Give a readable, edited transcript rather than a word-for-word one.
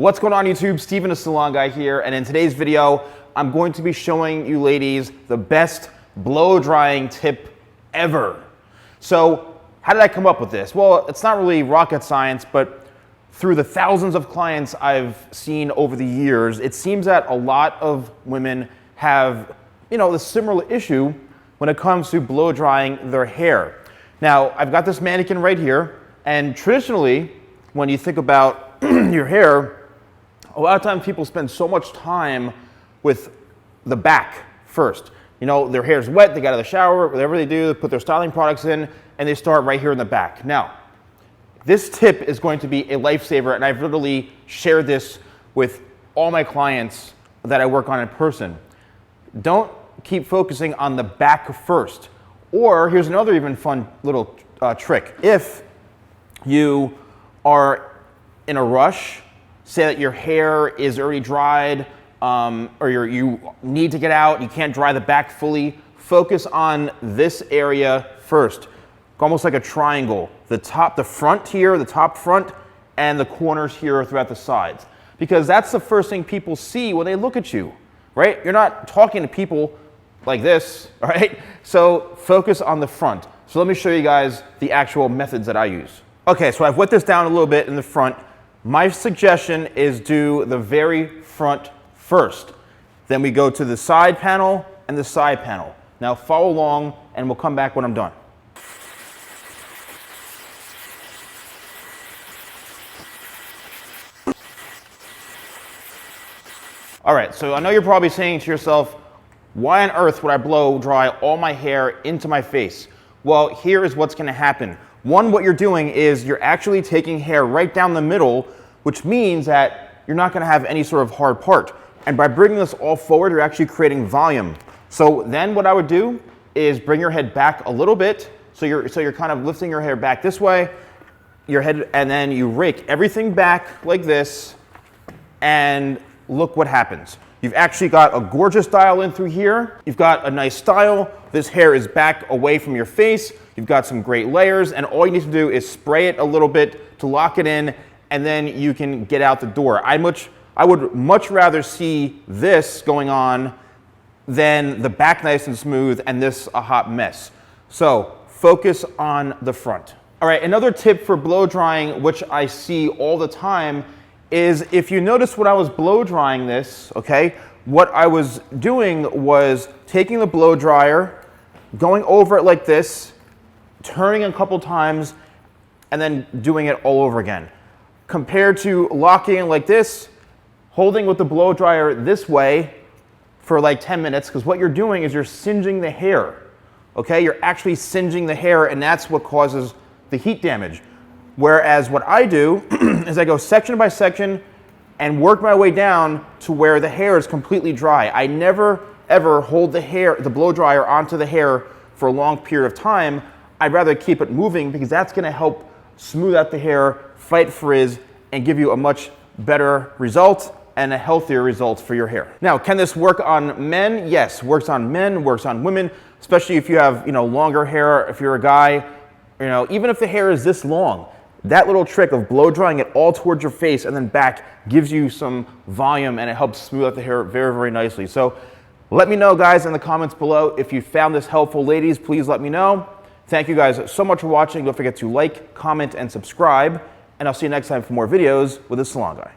What's going on YouTube? Steven the Salon Guy here, and in today's video, I'm going to be showing you ladies the best blow drying tip ever. So how did I come up with this? Well, it's not really rocket science, but through the thousands of clients I've seen over the years, it seems that a lot of women have, the similar issue when it comes to blow drying their hair. Now, I've got this mannequin right here, and traditionally, when you think about your hair, a lot of times people spend so much time with the back first. Their hair's wet, they got out of the shower, whatever they do, they put their styling products in, and they start right here in the back. Now, this tip is going to be a lifesaver, and I've literally shared this with all my clients that I work on in person. Don't keep focusing on the back first. Or here's another even fun little trick. If you are in a rush, say that your hair is already dried, or you need to get out, you can't dry the back fully, focus on this area first. Almost like a triangle. The front here, the top front, and the corners here throughout the sides. Because that's the first thing people see when they look at you, right? You're not talking to people like this, all right? So focus on the front. So let me show you guys the actual methods that I use. Okay, so I've wet this down a little bit in the front. My suggestion is do the very front first. Then we go to the side panel and the side panel. Now follow along and we'll come back when I'm done. All right, so I know you're probably saying to yourself, why on earth would I blow dry all my hair into my face? Well, here is what's gonna happen. One, what you're doing is you're actually taking hair right down the middle, which means that you're not gonna have any sort of hard part. And by bringing this all forward, you're actually creating volume. So then what I would do is bring your head back a little bit. So you're kind of lifting your hair back this way, your head, and then you rake everything back like this, and look what happens. You've actually got a gorgeous style in through here. You've got a nice style. This hair is back away from your face. You've got some great layers, and all you need to do is spray it a little bit to lock it in, and then you can get out the door. I would much rather see this going on than the back nice and smooth and this a hot mess. So focus on the front. All right, another tip for blow drying, which I see all the time, is if you notice when I was blow drying this, okay, what I was doing was taking the blow dryer, going over it like this, turning a couple times, and then doing it all over again. Compared to locking in like this, holding with the blow dryer this way for like 10 minutes, because what you're doing is you're singeing the hair, okay? You're actually singeing the hair, and that's what causes the heat damage. Whereas what I do is I go section by section and work my way down to where the hair is completely dry. I never ever hold the blow dryer onto the hair for a long period of time. I'd rather keep it moving because that's gonna help smooth out the hair, fight frizz, and give you a much better result and a healthier result for your hair. Now, can this work on men? Yes, works on men, works on women, especially if you have longer hair, if you're a guy, even if the hair is this long. That little trick of blow drying it all towards your face and then back gives you some volume, and it helps smooth out the hair very, very nicely. So let me know, guys, in the comments below if you found this helpful. Ladies, please let me know. Thank you guys so much for watching. Don't forget to like, comment, and subscribe. And I'll see you next time for more videos with the Salon Guy.